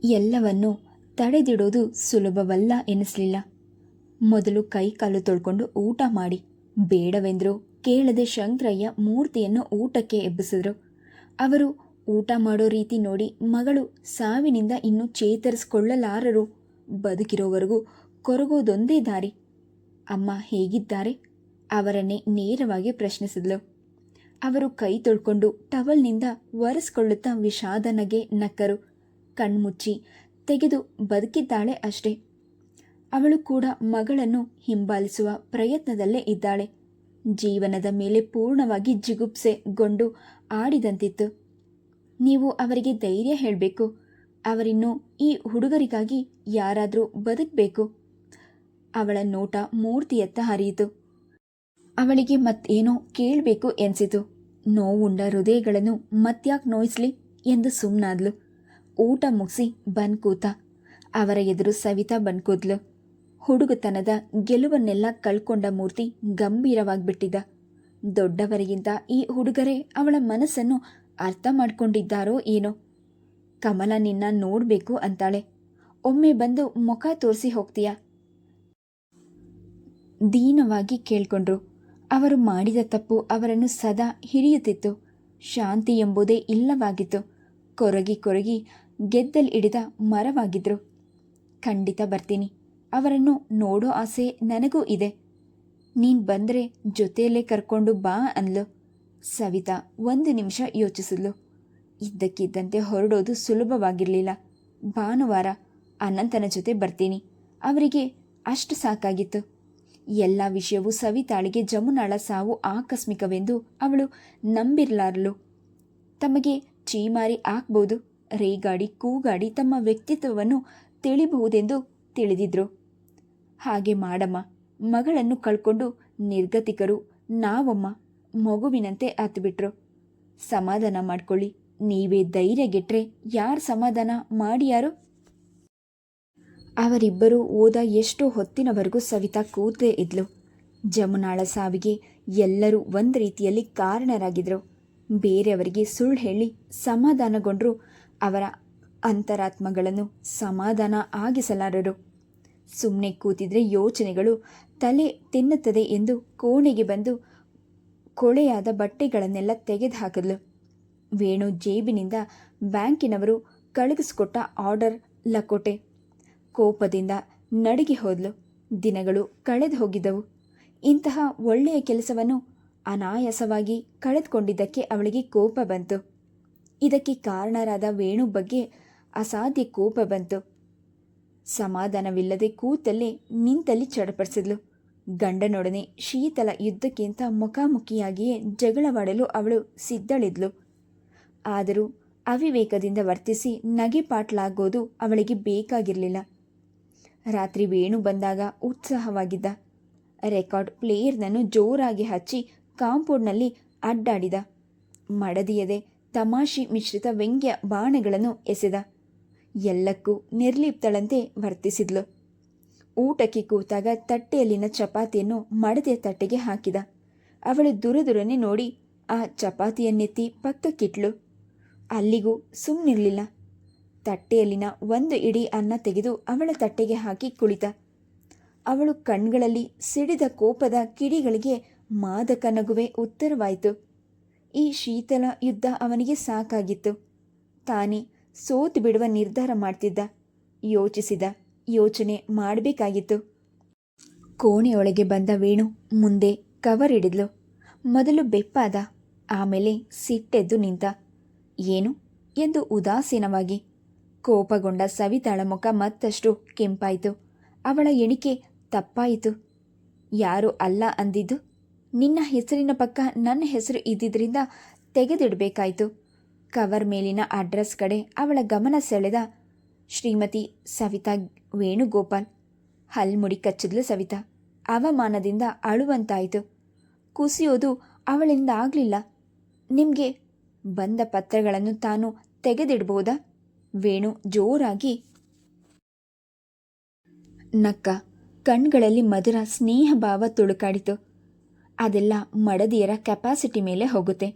ಎಲ್ಲವನ್ನೂ ತಡೆದಿಡೋದು ಸುಲಭವಲ್ಲ ಎನಿಸಲಿಲ್ಲ. ಮೊದಲು ಕೈ ಕಾಲು ತೊಳ್ಕೊಂಡು ಊಟ ಮಾಡಿ ಬೇಡವೆಂದರೂ ಕೇಳದೆ ಶಂಕರಯ್ಯ ಮೂರ್ತಿಯನ್ನು ಊಟಕ್ಕೆ ಎಬ್ಬಿಸಿದ್ರು. ಅವರು ಊಟ ಮಾಡೋ ರೀತಿ ನೋಡಿ ಮಗಳು ಸಾವಿನಿಂದ ಇನ್ನೂ ಚೇತರಿಸಿಕೊಳ್ಳಲಾರರು. ಬದುಕಿರೋವರೆಗೂ ಕೊರಗೋದೊಂದೇ ದಾರಿ. ಅಮ್ಮ ಹೇಗಿದ್ದಾರೆ? ಅವರನ್ನೇ ನೇರವಾಗಿ ಪ್ರಶ್ನಿಸಿದ್ಲು. ಅವರು ಕೈ ತೊಳ್ಕೊಂಡು ಟವಲ್ನಿಂದ ಒರೆಸ್ಕೊಳ್ಳುತ್ತಾ ವಿಷಾದ ನಕ್ಕರು. ಕಣ್ಮುಚ್ಚಿ ತೆಗೆದು ಬದುಕಿದ್ದಾಳೆ ಅಷ್ಟೇ. ಅವಳು ಕೂಡ ಮಗಳನ್ನು ಹಿಂಬಾಲಿಸುವ ಪ್ರಯತ್ನದಲ್ಲೇ ಇದ್ದಾಳೆ. ಜೀವನದ ಮೇಲೆ ಪೂರ್ಣವಾಗಿ ಜಿಗುಪ್ಸೆಗೊಂಡು ಆಡಿದಂತಿತ್ತು. ನೀವು ಅವರಿಗೆ ಧೈರ್ಯ ಹೇಳಬೇಕು. ಅವರಿನ್ನೂ ಈ ಹುಡುಗರಿಗಾಗಿ ಯಾರಾದರೂ ಬದುಕಬೇಕು. ಅವಳ ನೋಟ ಮೂರ್ತಿಯತ್ತ ಹರಿಯಿತು. ಅವಳಿಗೆ ಮತ್ತೇನೋ ಕೇಳಬೇಕು ಎನಿಸಿತು. ನೋವುಂಡ ಹೃದಯಗಳನ್ನು ಮತ್ಯಾಕೆ ನೋಯಿಸ್ಲಿ ಎಂದು ಸುಮ್ಮನಾದ್ಲು. ಊಟ ಮುಗಿಸಿ ಬಂದು ಕೂತ. ಅವರ ಎದುರು ಸವಿತಾ ಬಂದು ಕೂದ್ಲು. ಹುಡುಗತನದ ಗೆಲುವನ್ನೆಲ್ಲ ಕಳ್ಕೊಂಡ ಮೂರ್ತಿ ಗಂಭೀರವಾಗಿಬಿಟ್ಟಿದ್ದ. ದೊಡ್ಡವರಿಗಿಂತ ಈ ಹುಡುಗರೇ ಅವಳ ಮನಸ್ಸನ್ನು ಅರ್ಥ ಮಾಡ್ಕೊಂಡಿದ್ದಾರೋ ಏನೋ. ಕಮಲ ನಿನ್ನ ನೋಡಬೇಕು ಅಂತಾಳೆ. ಒಮ್ಮೆ ಬಂದು ಮುಖ ತೋರಿಸಿ ಹೋಗ್ತೀಯಾ? ದೀನವಾಗಿ ಕೇಳ್ಕೊಂಡ್ರು. ಅವರು ಮಾಡಿದ ತಪ್ಪು ಅವರನ್ನು ಸದಾ ಹಿರಿಯುತ್ತಿತ್ತು. ಶಾಂತಿ ಎಂಬುದೇ ಇಲ್ಲವಾಗಿತ್ತು. ಕೊರಗಿ ಕೊರಗಿ ಗೆದ್ದಲ್ ಹಿಡಿದ ಮರವಾಗಿದ್ರು. ಖಂಡಿತ ಬರ್ತೀನಿ. ಅವರನ್ನು ನೋಡೋ ಆಸೆ ನನಗೂ ಇದೆ. ನೀನು ಬಂದರೆ ಜೊತೆಯಲ್ಲೇ ಕರ್ಕೊಂಡು ಬಾ ಅಂದ್ಲು. ಸವಿತಾ 1 ನಿಮಿಷ ಯೋಚಿಸಿದ್ಲು. ಇದ್ದಕ್ಕಿದ್ದಂತೆ ಹೊರಡೋದು ಸುಲಭವಾಗಿರಲಿಲ್ಲ. ಭಾನುವಾರ ಅನಂತನ ಜೊತೆ ಬರ್ತೀನಿ. ಅವರಿಗೆ ಅಷ್ಟು ಸಾಕಾಗಿತ್ತು. ಎಲ್ಲ ವಿಷಯವೂ ಸವಿತಾಳಿಗೆ ಜಮುನಾಳ ಸಾವು ಆಕಸ್ಮಿಕವೆಂದು ಅವಳು ನಂಬಿರಲಾರಳು. ತಮಗೆ ಚೀಮಾರಿ ಹಾಕ್ಬೋದು, ರೇಗಾಡಿ ಕೂಗಾಡಿ ತಮ್ಮ ವ್ಯಕ್ತಿತ್ವವನ್ನು ತಿಳಿಬಹುದೆಂದು ತಿಳಿದಿದ್ರು. ಹಾಗೆ ಮಾಡಮ್ಮ. ಮಗಳನ್ನು ಕಳ್ಕೊಂಡು ನಿರ್ಗತಿಕರು ನಾವಮ್ಮ. ಮಗುವಿನಂತೆ ಹತ್ತುಬಿಟ್ರು. ಸಮಾಧಾನ ಮಾಡ್ಕೊಳ್ಳಿ. ನೀವೇ ಧೈರ್ಯಗೆಟ್ರೆ ಯಾರು ಸಮಾಧಾನ ಮಾಡಿಯಾರು? ಅವರಿಬ್ಬರೂ ಓದ ಎಷ್ಟೋ ಹೊತ್ತಿನವರೆಗೂ ಸವಿತಾ ಕೂತೇ ಇದ್ಲು. ಜಮುನಾಳ ಸಾವಿಗೆ ಎಲ್ಲರೂ ಒಂದು ರೀತಿಯಲ್ಲಿ ಕಾರಣರಾಗಿದ್ದರು. ಬೇರೆಯವರಿಗೆ ಸುಳ್ಳು ಹೇಳಿ ಸಮಾಧಾನಗೊಂಡರೂ ಅವರ ಅಂತರಾತ್ಮಗಳನ್ನು ಸಮಾಧಾನ ಆಗಿಸಲಾರರು. ಸುಮ್ಮನೆ ಕೂತಿದ್ರೆ ಯೋಚನೆಗಳು ತಲೆ ತಿನ್ನುತ್ತದೆ ಎಂದು ಕೋಣೆಗೆ ಬಂದು ಕೊಳೆಯಾದ ಬಟ್ಟೆಗಳನ್ನೆಲ್ಲ ತೆಗೆದು ಹಾಕಿದ್ಲು. ವೇಣು ಜೇಬಿನಿಂದ ಬ್ಯಾಂಕಿನವರು ಕಳುಹಿಸಿಕೊಟ್ಟ ಆರ್ಡರ್ ಲಕೋಟೆ. ಕೋಪದಿಂದ ನಡುಗಿ ಹೋದ್ಲು. ದಿನಗಳು ಕಳೆದು ಹೋಗಿದ್ದವು. ಇಂತಹ ಒಳ್ಳೆಯ ಕೆಲಸವನ್ನು ಅನಾಯಾಸವಾಗಿ ಕಳೆದುಕೊಂಡಿದ್ದಕ್ಕೆ ಅವಳಿಗೆ ಕೋಪ ಬಂತು. ಇದಕ್ಕೆ ಕಾರಣರಾದ ವೇಣು ಬಗ್ಗೆ ಅಸಾಧ್ಯ ಕೋಪ ಬಂತು. ಸಮಾಧಾನವಿಲ್ಲದೆ ಕೂತಲ್ಲೇ ನಿಂತಲ್ಲಿ ಚಡಪಡಿಸಿದ್ಲು. ಗಂಡನೊಡನೆ ಶೀತಲ ಯುದ್ಧಕ್ಕಿಂತ ಮುಖಾಮುಖಿಯಾಗಿಯೇ ಜಗಳವಾಡಲು ಅವಳು ಸಿದ್ಧಳಿದ್ಲು. ಆದರೂ ಅವಿವೇಕದಿಂದ ವರ್ತಿಸಿ ನಗೆಪಾಟ್ಲಾಗೋದು ಅವಳಿಗೆ ಬೇಕಾಗಿರಲಿಲ್ಲ. ರಾತ್ರಿ ವೇಣು ಬಂದಾಗ ಉತ್ಸಾಹವಾಗಿದ್ದ. ರೆಕಾರ್ಡ್ ಪ್ಲೇಯರ್ನನ್ನು ಜೋರಾಗಿ ಹಚ್ಚಿ ಕಾಂಪೌಂಡ್ನಲ್ಲಿ ಅಡ್ಡಾಡಿದ. ಮಡದಿಯದೆ ತಮಾಷೆ ಮಿಶ್ರಿತ ವ್ಯಂಗ್ಯ ಬಾಣಗಳನ್ನು ಎಸೆದ. ಎಲ್ಲಕ್ಕೂ ನಿರ್ಲಿಪ್ತಳಂತೆ ವರ್ತಿಸಿದ್ಲು. ಊಟಕ್ಕೆ ಕೂತಾಗ ತಟ್ಟೆಯಲ್ಲಿನ ಚಪಾತಿಯನ್ನು ಮಡದಿಯ ತಟ್ಟೆಗೆ ಹಾಕಿದ. ಅವಳು ದುರದುರನೆ ನೋಡಿ ಆ ಚಪಾತಿಯನ್ನೆತ್ತಿ ಪಕ್ಕಕ್ಕಿಟ್ಲು. ಅಲ್ಲಿಗೂ ಸುಮ್ಮನಿರಲಿಲ್ಲ. ತಟ್ಟೆಯಲ್ಲಿನ 1 ಇಡೀ ಅನ್ನ ತೆಗೆದು ಅವಳ ತಟ್ಟೆಗೆ ಹಾಕಿ ಕುಳಿತ. ಅವಳು ಕಣ್ಗಳಲ್ಲಿ ಸಿಡಿದ ಕೋಪದ ಕಿಡಿಗಳಿಗೆ ಮಾದಕ ನಗುವೆ ಉತ್ತರವಾಯಿತು. ಈ ಶೀತಲ ಯುದ್ಧ ಅವನಿಗೆ ಸಾಕಾಗಿತ್ತು. ತಾನೇ ಸೋತು ಬಿಡುವ ನಿರ್ಧಾರ ಮಾಡ್ತಿದ್ದ. ಯೋಚಿಸಿದ. ಯೋಚನೆ ಮಾಡಬೇಕಾಗಿತ್ತು. ಕೋಣೆಯೊಳಗೆ ಬಂದ ವೇಣು ಮುಂದೆ ಕವರ್ ಹಿಡಿದ್ಲು. ಮೊದಲು ಬೆಪ್ಪಾದ. ಆಮೇಲೆ ಸಿಟ್ಟೆದ್ದು ನಿಂತ. ಏನು ಎಂದು ಉದಾಸೀನವಾಗಿ. ಕೋಪಗೊಂಡ ಸವಿತಾಳ ಮುಖ ಮತ್ತಷ್ಟು ಕೆಂಪಾಯಿತು. ಅವಳ ಎಣಿಕೆ ತಪ್ಪಾಯಿತು. ಯಾರು ಅಲ್ಲ ಅಂದಿದ್ದು? ನಿನ್ನ ಹೆಸರಿನ ಪಕ್ಕ ನನ್ನ ಹೆಸರು ಇದ್ದಿದ್ದರಿಂದ ತೆಗೆದಿಡಬೇಕಾಯಿತು. ಕವರ್ ಮೇಲಿನ ಅಡ್ರೆಸ್ ಕಡೆ ಅವಳ ಗಮನ ಸೆಳೆದ. ಶ್ರೀಮತಿ ಸವಿತಾ ವೇಣುಗೋಪಾಲ್. ಹಲ್ಮುಡಿ ಕಚ್ಚಿದ್ಲು ಸವಿತಾ. ಅವಮಾನದಿಂದ ಅಳುವಂತಾಯಿತು. ಕುಸಿಯೋದು ಅವಳಿಂದ ಆಗಲಿಲ್ಲ. ನಿಮಗೆ ಬಂದ ಪತ್ರಗಳನ್ನು ತಾನು ತೆಗೆದಿಡ್ಬೋದಾ? ವೇಣು ಜೋರಾಗಿ ನಕ್ಕ. ಕಣ್ಗಳಲ್ಲಿ ಮಧುರ ಸ್ನೇಹಭಾವ ತುಳುಕಾಡಿತು. ಅದೆಲ್ಲ ಮಡದಿಯರ ಕೆಪಾಸಿಟಿ ಮೇಲೆ ಹೋಗುತ್ತೆ.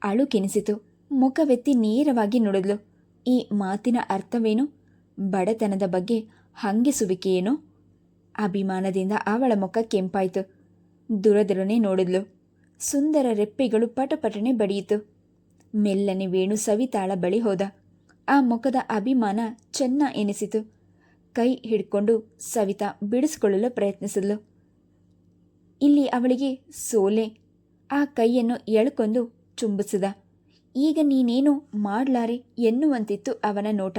ಅಳುಕೆನಿಸಿತು. ಮುಖವೆತ್ತಿ ನೇರವಾಗಿ ನೋಡಿದ್ಲು. ಈ ಮಾತಿನ ಅರ್ಥವೇನು? ಬಡತನದ ಬಗ್ಗೆ ಹಂಗಿಸುವಿಕೆಯೇನೋ? ಅಭಿಮಾನದಿಂದ ಅವಳ ಮುಖ ಕೆಂಪಾಯಿತು. ದುರದುರನೆ ನೋಡಿದ್ಲು. ಸುಂದರ ರೆಪ್ಪೆಗಳು ಪಟಪಟನೆ ಬಡಿಯಿತು. ಮೆಲ್ಲನೆ ವೇಣು ಸವಿತಾಳ ಬಳಿ ಹೋದ. ಆ ಮುಖದ ಅಭಿಮಾನ ಚೆನ್ನ ಎನಿಸಿತು. ಕೈ ಹಿಡ್ಕೊಂಡು ಸವಿತಾ ಬಿಡಿಸಿಕೊಳ್ಳಲು ಪ್ರಯತ್ನಿಸಿದ್ಲು. ಇಲ್ಲಿ ಅವಳಿಗೆ ಸೋಲೆ. ಆ ಕೈಯನ್ನು ಎಳ್ಕೊಂಡು ಚುಂಬಿಸಿದ. ಈಗ ನೀನೇನು ಮಾಡ್ಲಾರೆ ಎನ್ನುವಂತಿತ್ತು ಅವನ ನೋಟ.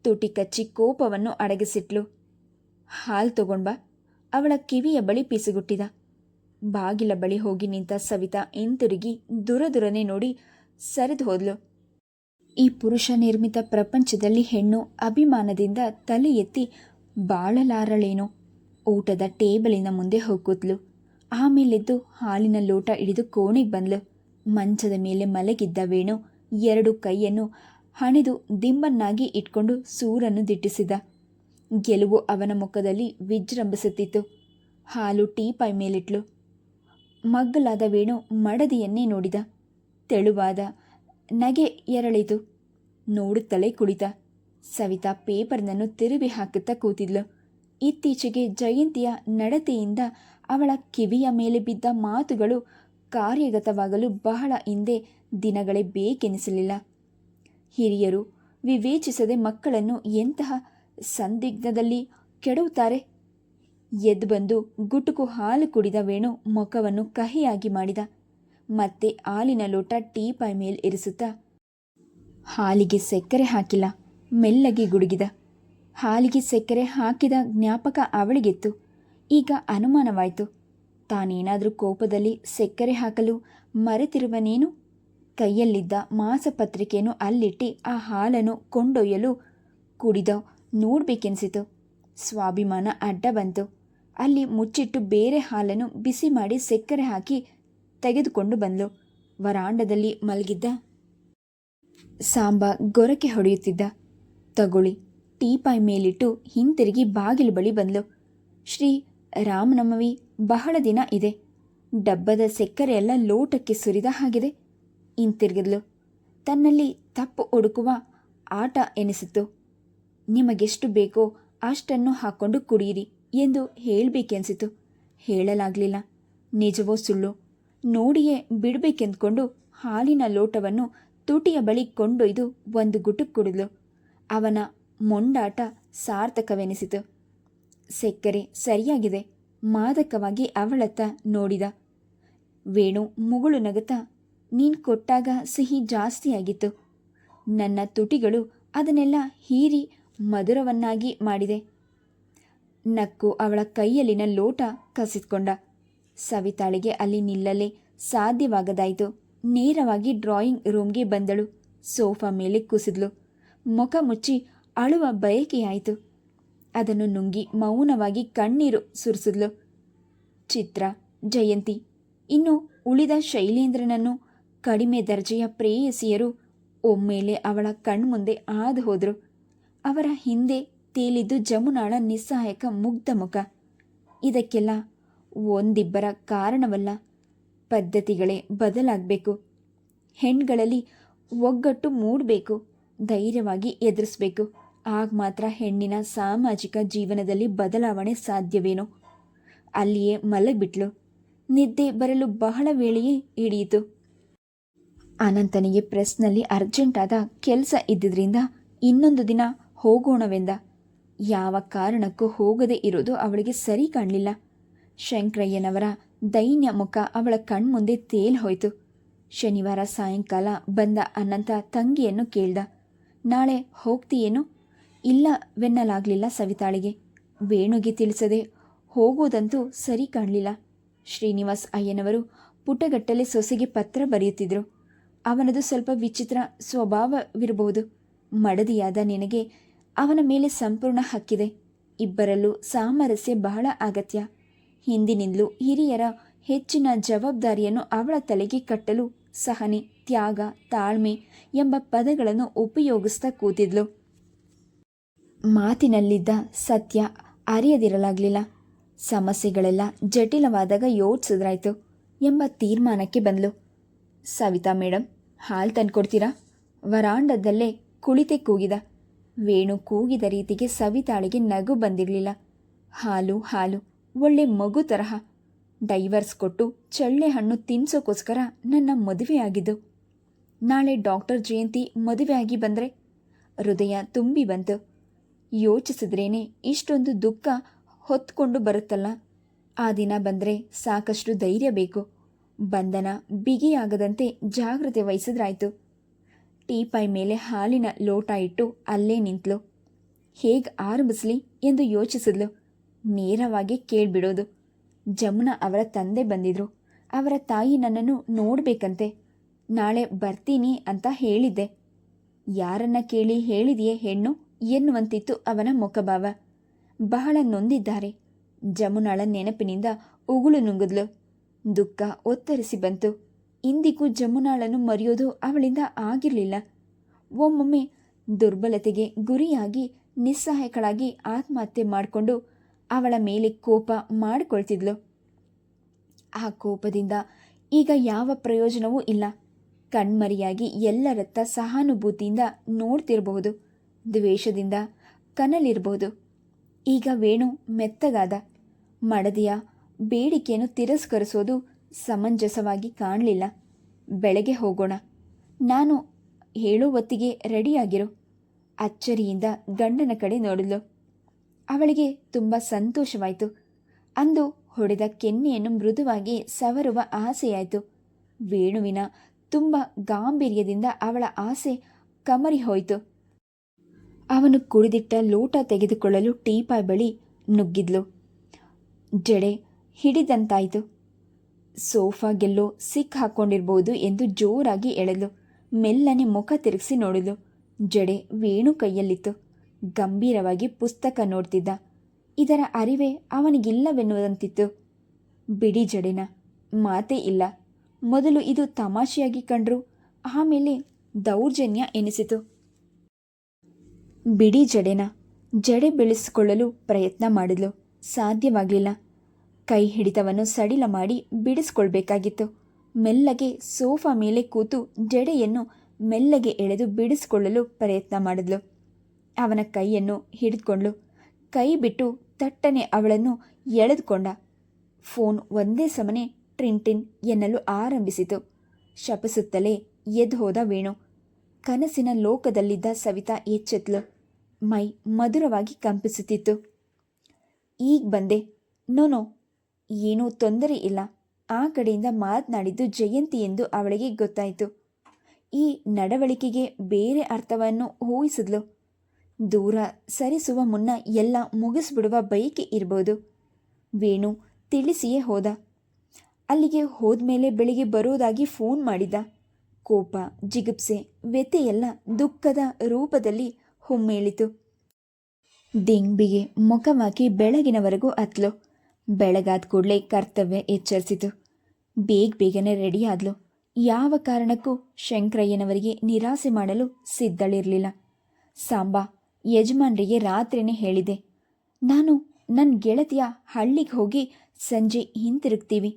ತುಟಿ ಕಚ್ಚಿ ಕೋಪವನ್ನು ಅಡಗಿಸಿಟ್ಲು. ಹಾಲು ತಗೊಂಡ್ಬಾ, ಅವಳ ಕಿವಿಯ ಬಳಿ ಪಿಸುಗುಟ್ಟಿದ. ಬಾಗಿಲ ಬಳಿ ಹೋಗಿ ನಿಂತ ಸವಿತಾ ಹಿಂತಿರುಗಿ ದುರದುರನೆ ನೋಡಿ ಸರಿದು ಹೋದ್ಲು. ಈ ಪುರುಷ ನಿರ್ಮಿತ ಪ್ರಪಂಚದಲ್ಲಿ ಹೆಣ್ಣು ಅಭಿಮಾನದಿಂದ ತಲೆ ಎತ್ತಿ ಬಾಳಲಾರಳೇನೋ. ಊಟದ ಟೇಬಲಿನ ಮುಂದೆ ಹೋಗ್ಕೂತ್ಲು. ಆಮೇಲೆದ್ದು ಹಾಲಿನ ಲೋಟ ಹಿಡಿದು ಕೋಣೆಗೆ ಬಂದ್ಲು. ಮಂಚದ ಮೇಲೆ ಮಲಗಿದ್ದ ವೇಣು 2 ಕೈಯನ್ನು ಹಣೆದು ದಿಂಬನ್ನಾಗಿ ಇಟ್ಕೊಂಡು ಸೂರನ್ನು ದಿಟ್ಟಿಸಿದ. ಗೆಲುವು ಅವನ ಮುಖದಲ್ಲಿ ವಿಜೃಂಭಿಸುತ್ತಿತ್ತು. ಹಾಲು ಟೀಪಾಯ್ ಮೇಲಿಟ್ಲು. ಮಗ್ಗಲಾದ ವೇಣು ಮಡದಿಯನ್ನೇ ನೋಡಿದ. ತೆಳುವಾದ ನಗೆ ಎರಳಿತು. ನೋಡುತ್ತಲೇ ಕುಳಿತ. ಸವಿತಾ ಪೇಪರ್ನನ್ನು ತಿರುವಿ ಹಾಕುತ್ತಾ ಕೂತಿದ್ಲು. ಇತ್ತೀಚೆಗೆ ಜಯಂತಿಯ ನಡತೆಯಿಂದ ಅವಳ ಕಿವಿಯ ಮೇಲೆ ಬಿದ್ದ ಮಾತುಗಳು ಕಾರ್ಯಗತವಾಗಲು ಬಹಳ ಹಿಂದೆ ದಿನಗಳೇ ಬೇಕೆನಿಸಲಿಲ್ಲ. ಹಿರಿಯರು ವಿವೇಚಿಸದೆ ಮಕ್ಕಳನ್ನು ಎಂತಹ ಸಂದಿಗ್ಧದಲ್ಲಿ ಕೆಡವುತ್ತಾರೆ. ಎದ್ದು ಬಂದು ಗುಟುಕು ಹಾಲು ಕುಡಿದ ವೇಣು ಮುಖವನ್ನು ಕಹಿಯಾಗಿ ಮಾಡಿದ. ಮತ್ತೆ ಹಾಲಿನ ಲೋಟ ಟೀಪಾಯ್ ಮೇಲೆ ಇರಿಸುತ್ತಾ, ಹಾಲಿಗೆ ಸಕ್ಕರೆ ಹಾಕಿಲ್ಲ, ಮೆಲ್ಲಗೆ ಗುಡುಗಿದ. ಹಾಲಿಗೆ ಸಕ್ಕರೆ ಹಾಕಿದ ಜ್ಞಾಪಕ ಅವಳಿಗಿತ್ತು. ಈಗ ಅನುಮಾನವಾಯಿತು. ತಾನೇನಾದರೂ ಕೋಪದಲ್ಲಿ ಸಕ್ಕರೆ ಹಾಕಲು ಮರೆತಿರುವನೇನು? ಕೈಯಲ್ಲಿದ್ದ ಮಾಸಪತ್ರಿಕೆಯನ್ನು ಅಲ್ಲಿಟ್ಟು ಆ ಹಾಲನ್ನು ಕೊಂಡೊಯ್ಯಲು ಕುಡಿದ ನೋಡ್ಬೇಕೆನಿಸಿತು. ಸ್ವಾಭಿಮಾನ ಅಡ್ಡ ಬಂತು. ಅಲ್ಲಿ ಮುಚ್ಚಿಟ್ಟು ಬೇರೆ ಹಾಲನ್ನು ಬಿಸಿ ಮಾಡಿ ಸಕ್ಕರೆ ಹಾಕಿ ತೆಗೆದುಕೊಂಡು ಬಂದ್ಲು. ವರಾಂಡದಲ್ಲಿ ಮಲಗಿದ್ದ ಸಾಂಬ ಗೊರಕೆ ಹೊಡೆಯುತ್ತಿದ್ದ. ತಗೊಳ್ಳಿ, ಟೀಪಾಯ್ ಮೇಲಿಟ್ಟು ಹಿಂತಿರುಗಿ ಬಾಗಿಲು ಬಳಿ ಬಂದ್ಲು. ಶ್ರೀ ರಾಮನವಮಿ ಬಹಳ ದಿನ ಇದೆ. ಡಬ್ಬದ ಸಕ್ಕರೆಯೆಲ್ಲ ಲೋಟಕ್ಕೆ ಸುರಿದ ಹಾಗಿದೆ. ಹಿಂತಿರುಗಿದ್ಲು. ತನ್ನಲ್ಲಿ ತಪ್ಪು ಹುಡುಕುವ ಆಟ ಎನಿಸಿತು. ನಿಮಗೆಷ್ಟು ಬೇಕೋ ಅಷ್ಟನ್ನು ಹಾಕ್ಕೊಂಡು ಕುಡಿಯಿರಿ ಎಂದು ಹೇಳಬೇಕೆನಿಸಿತು. ಹೇಳಲಾಗಲಿಲ್ಲ. ನಿಜವೋ ಸುಳ್ಳು ನೋಡಿಯೇ ಬಿಡಬೇಕೆಂದ್ಕೊಂಡು ಹಾಲಿನ ಲೋಟವನ್ನು ತುಟಿಯ ಬಳಿ ಕೊಂಡೊಯ್ದು ಒಂದು ಗುಟುಕು ಕುಡಿದ್ಲು. ಅವನ ಮೊಂಡಾಟ ಸಾರ್ಥಕವೆನಿಸಿತು. ಸಕ್ಕರೆ ಸರಿಯಾಗಿದೆ. ಮಾದಕವಾಗಿ ಅವಳತ್ತ ನೋಡಿದ. ವೇಣು ಮುಗುಳು ನಗುತ್ತಾ, ನೀನು ಕೊಟ್ಟಾಗ ಸಿಹಿ ಜಾಸ್ತಿಯಾಗಿತ್ತು. ನನ್ನ ತುಟಿಗಳು ಅದನ್ನೆಲ್ಲ ಹೀರಿ ಮಧುರವನ್ನಾಗಿ ಮಾಡಿದೆ. ನಕ್ಕು ಅವಳ ಕೈಯಲ್ಲಿನ ಲೋಟ ಕಸಿದ್ಕೊಂಡ. ಸವಿತಾಳಿಗೆ ಅಲ್ಲಿ ನಿಲ್ಲಲೇ ಸಾಧ್ಯವಾಗದಾಯಿತು. ನೇರವಾಗಿ ಡ್ರಾಯಿಂಗ್ ರೂಮ್ಗೆ ಬಂದಳು. ಸೋಫಾ ಮೇಲೆ ಕುಸಿದ್ಲು. ಮುಖ ಮುಚ್ಚಿ ಅಳುವ ಬಯಕೆಯಾಯಿತು. ಅದನ್ನು ನುಂಗಿ ಮೌನವಾಗಿ ಕಣ್ಣೀರು ಸುರಿಸಿದ್ಲು. ಚಿತ್ರ, ಜಯಂತಿ, ಇನ್ನು ಉಳಿದ ಶೈಲೇಂದ್ರನನ್ನು ಕಡಿಮೆ ದರ್ಜೆಯ ಪ್ರೇಯಸಿಯರು ಒಮ್ಮೆಲೆ ಅವಳ ಕಣ್ಮುಂದೆ ಹಾದು ಹೋದರು. ಅವರ ಹಿಂದೆ ತೇಲಿದ್ದು ಜಮುನಾಳ ನಿಸ್ಸಹಾಯಕ ಮುಗ್ಧ ಮುಖ. ಇದಕ್ಕೆಲ್ಲ ಒಂದಿಬ್ಬರ ಕಾರಣವಲ್ಲ. ಪದ್ಧತಿಗಳೇ ಬದಲಾಗಬೇಕು. ಹೆಣ್ಗಳಲ್ಲಿ ಒಗ್ಗಟ್ಟು ಮೂಡಬೇಕು. ಧೈರ್ಯವಾಗಿ ಎದುರಿಸಬೇಕು. ಆಗ ಮಾತ್ರ ಹೆಣ್ಣಿನ ಸಾಮಾಜಿಕ ಜೀವನದಲ್ಲಿ ಬದಲಾವಣೆ ಸಾಧ್ಯವೇನೋ. ಅಲ್ಲಿಯೇ ಮಲಗಿಬಿಟ್ಲು. ನಿದ್ದೆ ಬರಲು ಬಹಳ ವೇಳೆಯೇ ಹಿಡಿಯಿತು. ಅನಂತನಿಗೆ ಪ್ರೆಸ್ನಲ್ಲಿ ಅರ್ಜೆಂಟಾದ ಕೆಲಸ ಇದ್ದಿದ್ದರಿಂದ ಇನ್ನೊಂದು ದಿನ ಹೋಗೋಣವೆಂದ. ಯಾವ ಕಾರಣಕ್ಕೂ ಹೋಗದೇ ಇರೋದು ಅವಳಿಗೆ ಸರಿ ಕಾಣಲಿಲ್ಲ. ಶಂಕರಯ್ಯನವರ ದೈನ್ಯ ಮುಖ ಅವಳ ಕಣ್ಮುಂದೆ ತೇಲ್ ಹೋಯಿತು. ಶನಿವಾರ ಸಾಯಂಕಾಲ ಬಂದ ಅನಂತ ತಂಗಿಯನ್ನು ಕೇಳ್ದ, ನಾಳೆ ಹೋಗ್ತೀಯೇನು? ಇಲ್ಲವೆನ್ನಲಾಗಲಿಲ್ಲ ಸವಿತಾಳಿಗೆ. ವೇಣುಗೆ ತಿಳಿಸದೆ ಹೋಗೋದಂತೂ ಸರಿ ಕಾಣಲಿಲ್ಲ. ಶ್ರೀನಿವಾಸ್ ಅಯ್ಯನವರು ಪುಟಗಟ್ಟಲೆ ಸೊಸೆಗೆ ಪತ್ರ ಬರೆಯುತ್ತಿದ್ದರು. ಅವನದು ಸ್ವಲ್ಪ ವಿಚಿತ್ರ ಸ್ವಭಾವವಿರಬಹುದು. ಮಡದಿಯಾದ ನಿನಗೆ ಅವನ ಮೇಲೆ ಸಂಪೂರ್ಣ ಹಕ್ಕಿದೆ. ಇಬ್ಬರಲ್ಲೂ ಸಾಮರಸ್ಯ ಬಹಳ ಅಗತ್ಯ. ಹಿಂದಿನಿಂದಲೂ ಹಿರಿಯರ ಹೆಚ್ಚಿನ ಜವಾಬ್ದಾರಿಯನ್ನು ಅವಳ ತಲೆಗೆ ಕಟ್ಟಲು ಸಹನೆ, ತ್ಯಾಗ, ತಾಳ್ಮೆ ಎಂಬ ಪದಗಳನ್ನು ಉಪಯೋಗಿಸ್ತಾ ಕೂತಿದ್ಲು. ಮಾತಿನಲ್ಲಿದ್ದ ಸತ್ಯ ಅರಿಯದಿರಲಾಗಲಿಲ್ಲ. ಸಮಸ್ಯೆಗಳೆಲ್ಲ ಜಟಿಲವಾದಾಗ ಯೋಚಿಸಿದ್ರಾಯ್ತು ಎಂಬ ತೀರ್ಮಾನಕ್ಕೆ ಬಂದ್ಲು. ಸವಿತಾ ಮೇಡಮ್, ಹಾಲು ತಂದ್ಕೊಡ್ತೀರಾ? ವರಾಂಡದಲ್ಲೇ ಕುಳಿತೆ ಕೂಗಿದ. ವೇಣು ಕೂಗಿದ ರೀತಿಗೆ ಸವಿತಾಳಿಗೆ ನಗು ಬಂದಿರಲಿಲ್ಲ. ಹಾಲು ಹಾಲು, ಒಳ್ಳೆ ಮಗು ತರಹ. ಡೈವರ್ಸ್ ಕೊಟ್ಟು ಚಳ್ಳೆ ಹಣ್ಣು ತಿನ್ಸೋಕ್ಕೋಸ್ಕರ ನನ್ನ ಮದುವೆಯಾಗಿದ್ದು. ನಾಳೆ ಡಾಕ್ಟರ್ ಜಯಂತಿ ಮದುವೆಯಾಗಿ ಬಂದರೆ ಹೃದಯ ತುಂಬಿ ಬಂತು. ಯೋಚಿಸಿದ್ರೇನೆ ಇಷ್ಟೊಂದು ದುಃಖ ಹೊತ್ಕೊಂಡು ಬರುತ್ತಲ್ಲ. ಆ ದಿನ ಬಂದರೆ ಸಾಕಷ್ಟು ಧೈರ್ಯ ಬೇಕು. ಬಂಧನ ಬಿಗಿಯಾಗದಂತೆ ಜಾಗ್ರತೆ ವಹಿಸಿದ್ರಾಯ್ತು. ಟೀಪಾಯ್ ಮೇಲೆ ಹಾಲಿನ ಲೋಟ ಇಟ್ಟು ಅಲ್ಲೇ ನಿಂತಳು. ಹೇಗೆ ಆರಂಭಿಸ್ಲಿ ಎಂದು ಯೋಚಿಸಿದ್ಲು. ನೇರವಾಗಿ ಕೇಳ್ಬಿಡೋದು. ಜಮುನಾ ಅವರ ತಂದೆ ಬಂದಿದ್ರು. ಅವರ ತಾಯಿ ನನ್ನನ್ನು ನೋಡಬೇಕಂತೆ. ನಾಳೆ ಬರ್ತೀನಿ ಅಂತ ಹೇಳಿದ್ದೆ. ಯಾರನ್ನ ಕೇಳಿ ಹೇಳಿದೆಯೇ ಹೆಣ್ಣು ಎನ್ನುವಂತಿತ್ತು ಅವನ ಮುಖಭಾವ. ಬಹಳ ನೊಂದಿದ್ದಾರೆ. ಜಮುನಾಳ ನೆನಪಿನಿಂದ ಉಗುಳು ನುಂಗಿದ್ಲು. ದುಃಖ ಒತ್ತರಿಸಿ ಬಂತು. ಇಂದಿಗೂ ಜಮುನಾಳನ್ನು ಮರೆಯೋದು ಅವಳಿಂದ ಆಗಿರಲಿಲ್ಲ. ಒಮ್ಮೊಮ್ಮೆ ದುರ್ಬಲತೆಗೆ ಗುರಿಯಾಗಿ ನಿಸ್ಸಹಾಯಕಳಾಗಿ ಆತ್ಮಹತ್ಯೆ ಮಾಡಿಕೊಂಡು ಅವಳ ಮೇಲೆ ಕೋಪ ಮಾಡಿಕೊಳ್ತಿದ್ಲು. ಆ ಕೋಪದಿಂದ ಈಗ ಯಾವ ಪ್ರಯೋಜನವೂ ಇಲ್ಲ. ಕಣ್ಮರಿಯಾಗಿ ಎಲ್ಲರತ್ತ ಸಹಾನುಭೂತಿಯಿಂದ ನೋಡ್ತಿರಬಹುದು, ದ್ವೇಷದಿಂದ ಕನಲಿರಬಹುದು. ಈಗ ವೇಣು ಮೆತ್ತಗಾದ. ಮಡದಿಯ ಬೇಡಿಕೆಯನ್ನು ತಿರಸ್ಕರಿಸೋದು ಸಮಂಜಸವಾಗಿ ಕಾಣಲಿಲ್ಲ. ಬೆಳಗ್ಗೆ ಹೋಗೋಣ, ನಾನು ಹೇಳೋ ಹೊತ್ತಿಗೆ ರೆಡಿಯಾಗಿರು. ಅಚ್ಚರಿಯಿಂದ ಗಂಡನ ಕಡೆ ನೋಡಿದ್ಲು. ಅವಳಿಗೆ ತುಂಬ ಸಂತೋಷವಾಯಿತು. ಅಂದು ಹೊಡೆದ ಕೆನ್ನೆಯನ್ನು ಮೃದುವಾಗಿ ಸವರುವ ಆಸೆಯಾಯಿತು. ವೇಣುವಿನ ತುಂಬ ಗಾಂಭೀರ್ಯದಿಂದ ಅವಳ ಆಸೆ ಕಮರಿ ಹೋಯಿತು. ಅವನು ಕುಡಿದಿಟ್ಟ ಲೋಟ ತೆಗೆದುಕೊಳ್ಳಲು ಟೀಪಾಯ್ ಬಳಿ ನುಗ್ಗಿದ್ಲು. ಜಡೆ ಹಿಡಿದಂತಾಯಿತು. ಸೋಫಾಗೆಲ್ಲೋ ಸಿಕ್ ಹಾಕ್ಕೊಂಡಿರ್ಬೋದು ಎಂದು ಜೋರಾಗಿ ಎಳೆದ್ಲು. ಮೆಲ್ಲನೆ ಮುಖ ತಿರುಗಿಸಿ ನೋಡಿದ್ಲು. ಜಡೆ ವೇಣು ಕೈಯಲ್ಲಿತ್ತು. ಗಂಭೀರವಾಗಿ ಪುಸ್ತಕ ನೋಡ್ತಿದ್ದ. ಇದರ ಅರಿವೇ ಅವನಿಗಿಲ್ಲವೆನ್ನುವಂತಿತ್ತು. ಬಿಡಿ ಜಡೆನ, ಮಾತೇ ಇಲ್ಲ. ಮೊದಲು ಇದು ತಮಾಷೆಯಾಗಿ ಕಂಡ್ರು, ಆಮೇಲೆ ದೌರ್ಜನ್ಯ ಎನಿಸಿತು. ಬಿಡಿ ಜಡೆನ. ಜಡೆ ಬೆಳೆಸಿಕೊಳ್ಳಲು ಪ್ರಯತ್ನ ಮಾಡಿದ್ಲು. ಸಾಧ್ಯವಾಗಲಿಲ್ಲ. ಕೈ ಹಿಡಿತವನ್ನು ಸಡಿಲ ಮಾಡಿ ಬಿಡಿಸ್ಕೊಳ್ಬೇಕಾಗಿತ್ತು. ಮೆಲ್ಲಗೆ ಸೋಫಾ ಮೇಲೆ ಕೂತು ಜಡೆಯನ್ನು ಮೆಲ್ಲಗೆ ಎಳೆದು ಬಿಡಿಸಿಕೊಳ್ಳಲು ಪ್ರಯತ್ನ ಮಾಡಿದ್ಲು. ಅವನ ಕೈಯನ್ನು ಹಿಡಿದುಕೊಂಡ್ಳು. ಕೈ ಬಿಟ್ಟು ತಟ್ಟನೆ ಅವಳನ್ನು ಎಳೆದುಕೊಂಡ. ಫೋನ್ ಒಂದೇ ಸಮನೆ ಟ್ರಿನ್ ಎನ್ನಲು ಆರಂಭಿಸಿತು. ಶಪಿಸುತ್ತಲೇ ಎದ್ದು ಹೋದ ವೇಣು. ಕನಸಿನ ಲೋಕದಲ್ಲಿದ್ದ ಸವಿತಾ ಎಚ್ಚೆತ್ಲು. ಮೈ ಮಧುರವಾಗಿ ಕಂಪಿಸುತ್ತಿತ್ತು. ಈಗ ಬಂದೆ. ನೋನೋ, ಏನೂ ತೊಂದರೆ ಇಲ್ಲ. ಆ ಕಡೆಯಿಂದ ಮಾತನಾಡಿದ್ದು ಜಯಂತಿ ಎಂದು ಅವಳಿಗೆ ಗೊತ್ತಾಯಿತು. ಈ ನಡವಳಿಕೆಗೆ ಬೇರೆ ಅರ್ಥವನ್ನು ಊಹಿಸಿದ್ಲು. ದೂರ ಸರಿಸುವ ಮುನ್ನ ಎಲ್ಲ ಮುಗಿಸ್ಬಿಡುವ ಬಯಕೆ ಇರ್ಬೋದು. ವೇಣು ತಿಳಿಸಿಯೇ ಹೋದ. ಅಲ್ಲಿಗೆ ಹೋದ್ಮೇಲೆ ಬೆಳಿಗ್ಗೆ ಬರೋದಾಗಿ ಫೋನ್ ಮಾಡಿದ್ದ. ಕೋಪ, ಜಿಗುಪ್ಸೆ, ವ್ಯಥೆಯೆಲ್ಲ ದುಃಖದ ರೂಪದಲ್ಲಿ ಹೊಮ್ಮೇಳಿತು. ದಿಂಬಿಗೆ ಮುಖವಾಕಿ ಬೆಳಗಿನವರೆಗೂ ಅತ್ಲು. ಬೆಳಗಾದ ಕೂಡಲೇ ಕರ್ತವ್ಯ ಎಚ್ಚರಿಸಿತು. ಬೇಗನೆ ರೆಡಿಯಾದ್ಲು. ಯಾವ ಕಾರಣಕ್ಕೂ ಶಂಕರಯ್ಯನವರಿಗೆ ನಿರಾಸೆ ಮಾಡಲು ಸಿದ್ಧಳಿರಲಿಲ್ಲ. ಸಾಂಬಾ ಯಜಮಾನ್ರಿಗೆ ರಾತ್ರಿನೇ ಹೇಳಿದೆ, ನಾನು ನನ್ನ ಗೆಳತಿಯ ಹಳ್ಳಿಗೆ ಹೋಗಿ ಸಂಜೆ ಹಿಂತಿರುಗ್ತೀವಿ.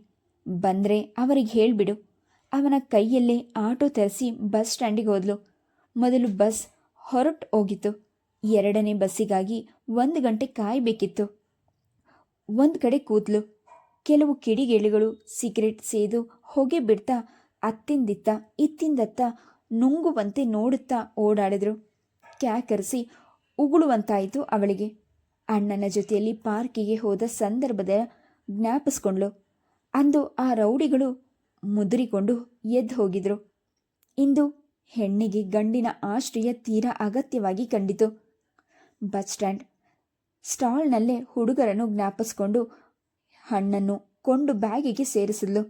ಬಂದರೆ ಅವರಿಗೆ ಹೇಳಿಬಿಡು. ಅವನ ಕೈಯಲ್ಲೇ ಆಟೋ ತರಿಸಿ ಬಸ್ ಸ್ಟ್ಯಾಂಡಿಗೆ ಹೋದ್ಲು. ಮೊದಲು ಬಸ್ ಹೊರಟು ಹೋಗಿತ್ತು. ಎರಡನೇ ಬಸ್ಸಿಗಾಗಿ 1 ಗಂಟೆ ಕಾಯಬೇಕಿತ್ತು. ಒಂದು ಕಡೆ ಕೂತ್ಲು. ಕೆಲವು ಕಿಡಿಗೇಡಿಗಳು ಸಿಗರೆಟ್ ಸೇದು ಹೊಗೆ ಬಿಡ್ತಾ ಅತ್ತಿಂದಿತ್ತ ಇತ್ತಿಂದತ್ತ ನುಂಗುವಂತೆ ನೋಡುತ್ತಾ ಓಡಾಡಿದ್ರು. ಕ್ಯಾಕರಿಸಿ ಉಗುಳುವಂತಾಯಿತು ಅವಳಿಗೆ. ಅಣ್ಣನ ಜೊತೆಯಲ್ಲಿ ಪಾರ್ಕಿಗೆ ಹೋದ ಸಂದರ್ಭದ ಜ್ಞಾಪಿಸ್ಕೊಂಡ್ಳು. ಅಂದು ಆ ರೌಡಿಗಳು ಮುದುರಿಕೊಂಡು ಎದ್ದು ಹೋಗಿದ್ರು. ಇಂದು ಹೆಣ್ಣಿಗೆ ಗಂಡಿನ ಆಶ್ರಯ ತೀರಾ ಅಗತ್ಯವಾಗಿ ಕಂಡಿತು. ಬಸ್ ಸ್ಟಾಲ್ನಲ್ಲೇ ಹುಡುಗರನ್ನು ಜ್ಞಾಪಿಸ್ಕೊಂಡು ಹಣ್ಣನ್ನು ಕೊಂಡು ಬ್ಯಾಗಿಗೆ ಸೇರಿಸಿದ್ಲು.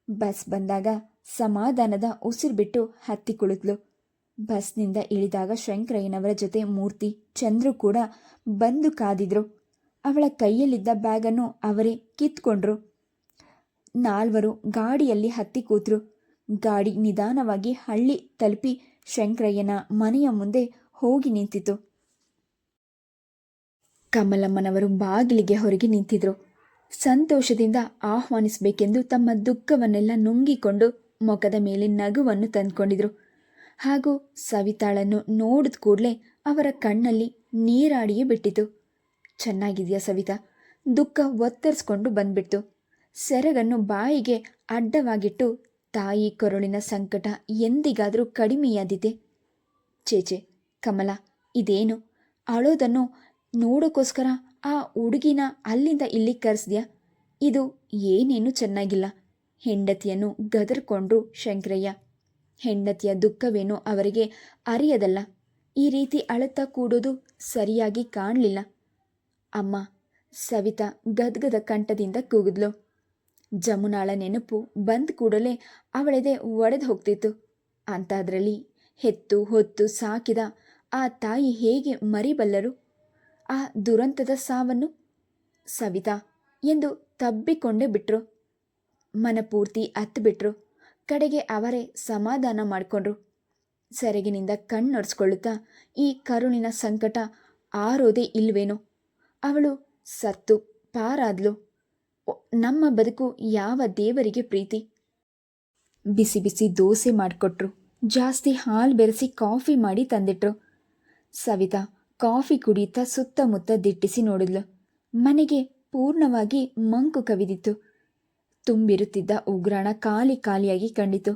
ಬಸ್ ಬಂದಾಗ ಸಮಾಧಾನದ ಉಸಿರು ಬಿಟ್ಟು ಹತ್ತಿ ಕುಳಿತಳು. ಬಸ್ನಿಂದ ಇಳಿದಾಗ ಶಂಕರಯ್ಯನವರ ಜೊತೆ ಮೂರ್ತಿ, ಚಂದ್ರು ಕೂಡ ಬಂದು ಕಾದಿದ್ರು. ಅವಳ ಕೈಯಲ್ಲಿದ್ದ ಬ್ಯಾಗನ್ನು ಅವರೇ ಕಿತ್ಕೊಂಡ್ರು. 4 ಗಾಡಿಯಲ್ಲಿ ಹತ್ತಿ ಕೂತ್ರು. ಗಾಡಿ ನಿಧಾನವಾಗಿ ಹಳ್ಳಿ ತಲುಪಿ ಶಂಕರಯ್ಯನ ಮನೆಯ ಮುಂದೆ ಹೋಗಿ ನಿಂತಿತು. ಕಮಲಮ್ಮನವರು ಬಾಗಿಲಿಗೆ ಹೊರಗೆ ನಿಂತಿದ್ರು. ಸಂತೋಷದಿಂದ ಆಹ್ವಾನಿಸಬೇಕೆಂದು ತಮ್ಮ ದುಃಖವನ್ನೆಲ್ಲ ನುಂಗಿಕೊಂಡು ಮುಖದ ಮೇಲೆ ನಗುವನ್ನು ತಂದುಕೊಂಡಿದ್ರು. ಹಾಗೂ ಸವಿತಾಳನ್ನು ನೋಡಿದ ಕೂಡಲೇ ಅವರ ಕಣ್ಣಲ್ಲಿ ನೀರಾಡಿಯೇ ಬಿಟ್ಟಿತು. ಚೆನ್ನಾಗಿದೆಯಾ ಸವಿತಾ? ದುಃಖ ಒತ್ತರಿಸ್ಕೊಂಡು ಬಂದ್ಬಿಡ್ತು. ಸೆರಗನ್ನು ಬಾಯಿಗೆ ಅಡ್ಡವಾಗಿಟ್ಟು ತಾಯಿ ಕರುಳಿನ ಸಂಕಟ ಎಂದಿಗಾದರೂ ಕಡಿಮೆಯಾದಿದೆ? ಚೇಚೆ ಕಮಲ, ಇದೇನು? ಅಳೋದನ್ನು ನೋಡೋಕ್ಕೋಸ್ಕರ ಆ ಹುಡುಗಿನ ಅಲ್ಲಿಂದ ಇಲ್ಲಿಗೆ ಕರೆಸ್ದ್ಯಾ? ಇದು ಏನೇನು ಚೆನ್ನಾಗಿಲ್ಲ. ಹೆಂಡತಿಯನ್ನು ಗದರ್ಕೊಂಡ್ರು ಶಂಕರಯ್ಯ. ಹೆಂಡತಿಯ ದುಃಖವೇನೋ ಅವರಿಗೆ ಅರಿಯದಲ್ಲ. ಈ ರೀತಿ ಅಳುತ್ತಾ ಕೂಡೋದು ಸರಿಯಾಗಿ ಕಾಣಲಿಲ್ಲ. ಅಮ್ಮ, ಸವಿತಾ ಗದ್ಗದ ಕಂಠದಿಂದ ಕೂಗಿದ್ಲು. ಜಮುನಾಳ ನೆನಪು ಬಂದ ಕೂಡಲೇ ಅವಳೆದೆ ಒಡೆದು ಹೋಗ್ತಿತ್ತು. ಅಂಥದ್ರಲ್ಲಿ ಹೆತ್ತು ಹೊತ್ತು ಸಾಕಿದ ಆ ತಾಯಿ ಹೇಗೆ ಮರಿಬಲ್ಲರು ಆ ದುರಂತದ ಸಾವನ್ನು? ಸವಿತಾ ಎಂದು ತಬ್ಬಿಕೊಂಡೇ ಬಿಟ್ರು. ಮನಪೂರ್ತಿ ಅತ್ತುಬಿಟ್ರು. ಕಡೆಗೆ ಅವರೇ ಸಮಾಧಾನ ಮಾಡಿಕೊಂಡ್ರು. ಸೆರಗಿನಿಂದ ಕಣ್ಣೊರೆಸ್ಕೊಳ್ಳುತ್ತಾ, ಈ ಕರುಳಿನ ಸಂಕಟ ಆರೋದೇ ಇಲ್ವೇನೋ? ಅವಳು ಸತ್ತು ಪಾರಾದ್ಲು. ನಮ್ಮ ಬದುಕು ಯಾವ ದೇವರಿಗೆ ಪ್ರೀತಿ? ಬಿಸಿ ಬಿಸಿ ದೋಸೆ ಮಾಡಿಕೊಟ್ರು. ಜಾಸ್ತಿ ಹಾಲು ಬೆರೆಸಿ ಕಾಫಿ ಮಾಡಿ ತಂದಿಟ್ರು. ಸವಿತಾ ಕಾಫಿ ಕುಡಿಯುತ್ತಾ ಸುತ್ತಮುತ್ತ ದಿಟ್ಟಿಸಿ ನೋಡಿದ್ಲು. ಮನೆಗೆ ಪೂರ್ಣವಾಗಿ ಮಂಕು ಕವಿದಿತ್ತು. ತುಂಬಿರುತ್ತಿದ್ದ ಉಗ್ರಾಣ ಖಾಲಿ ಖಾಲಿಯಾಗಿ ಕಂಡಿತು.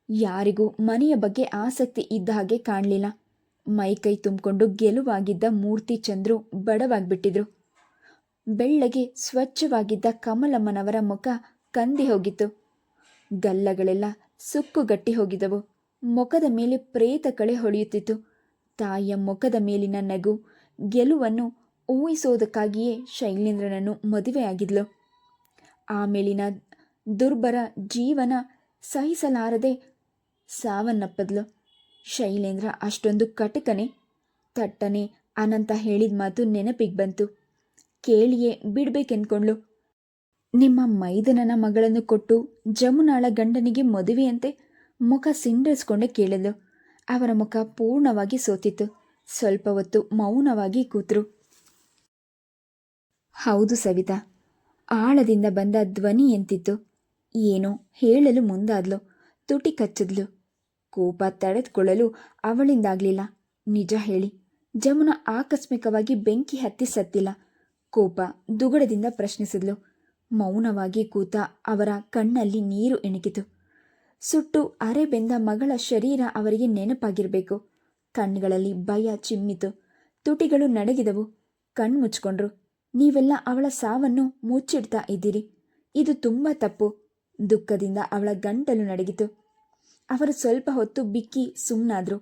ಯಾರಿಗೂ ಮನೆಯ ಬಗ್ಗೆ ಆಸಕ್ತಿ ಇದ್ದ ಹಾಗೆ ಕಾಣಲಿಲ್ಲ. ಮೈಕೈ ತುಂಬಿಕೊಂಡು ಗೆಲುವಾಗಿದ್ದ ಮೂರ್ತಿ ಚಂದ್ರು ಬಡವಾಗಿಬಿಟ್ಟಿದ್ರು. ಬೆಳ್ಳಗೆ ಸ್ವಚ್ಛವಾಗಿದ್ದ ಕಮಲಮ್ಮನವರ ಮುಖ ಕಂದಿ ಹೋಗಿತ್ತು. ಗಲ್ಲಗಳೆಲ್ಲ ಸುಕ್ಕುಗಟ್ಟಿ ಹೋಗಿದ್ದವು. ಮುಖದ ಮೇಲೆ ಪ್ರೇತ ಕಳೆ ಹೊಳೆಯುತ್ತಿತ್ತು. ತಾಯಿಯ ಮುಖದ ಮೇಲಿನ ನಗು ಗೆಲುವನ್ನು ಊಹಿಸೋದಕ್ಕಾಗಿಯೇ ಶೈಲೇಂದ್ರನನ್ನು ಮದುವೆಯಾಗಿದ್ಲು. ಆಮೇಲಿನ ದುರ್ಬರ ಜೀವನ ಸಹಿಸಲಾರದೆ ಸಾವನ್ನಪ್ಪದ್ಲು. ಶೈಲೇಂದ್ರ ಅಷ್ಟೊಂದು ಕಟಕನೆ? ತಟ್ಟನೆ ಅನಂತ ಹೇಳಿದ ಮಾತು ನೆನಪಿಗೆ ಬಂತು. ಕೇಳಿಯೇ ಬಿಡ್ಬೇಕೆನ್ಕೊಂಡ್ಳು. ನಿಮ್ಮ ಮೈದನನ ಮಗಳನ್ನು ಕೊಟ್ಟು ಜಮುನಾಳ ಗಂಡನಿಗೆ ಮದುವೆಯಂತೆ? ಮುಖ ಸಿಂಡರಿಸ್ಕೊಂಡೆ ಕೇಳಿದ್ಲು. ಅವರ ಮುಖ ಪೂರ್ಣವಾಗಿ ಸೋತಿತ್ತು. ಸ್ವಲ್ಪ ಹೊತ್ತು ಮೌನವಾಗಿ ಕೂತ್ರು. ಹೌದು ಸವಿತಾ, ಆಳದಿಂದ ಬಂದ ಧ್ವನಿ ಎಂತಿತ್ತು. ಏನೋ ಹೇಳಲು ಮುಂದಾದ್ಲು. ತುಟಿ ಕಚ್ಚಿದ್ಲು. ಕೋಪ ತಡೆದುಕೊಳ್ಳಲು ಅವಳಿಂದಾಗಲಿಲ್ಲ. ನಿಜ ಹೇಳಿ, ಜಮುನಾ ಆಕಸ್ಮಿಕವಾಗಿ ಬೆಂಕಿ ಹತ್ತಿ ಸತ್ತಿಲ್ಲ? ಕೋಪ ದುಗುಡದಿಂದ ಪ್ರಶ್ನಿಸಿದ್ಲು. ಮೌನವಾಗಿ ಕೂತ ಅವರ ಕಣ್ಣಲ್ಲಿ ನೀರು ಇಣುಕಿತು. ಸುಟ್ಟು ಅರೆಬೆಂದ ಮಗಳ ಶರೀರ ಅವರಿಗೆ ನೆನಪಾಗಿರಬೇಕು. ಕಣ್ಣುಗಳಲ್ಲಿ ಭಯ ಚಿಮ್ಮಿತು. ತುಟಿಗಳು ನಡಗಿದವು. ಕಣ್ಮುಚ್ಕೊಂಡ್ರು. ನೀವೆಲ್ಲ ಅವಳ ಸಾವನ್ನು ಮುಚ್ಚಿಡ್ತಾ ಇದ್ದೀರಿ. ಇದು ತುಂಬ ತಪ್ಪು. ದುಃಖದಿಂದ ಅವಳ ಗಂಟಲು ನಡಗಿತು. ಅವರು ಸ್ವಲ್ಪ ಹೊತ್ತು ಬಿಕ್ಕಿ ಸುಮ್ಮನಾದ್ರು.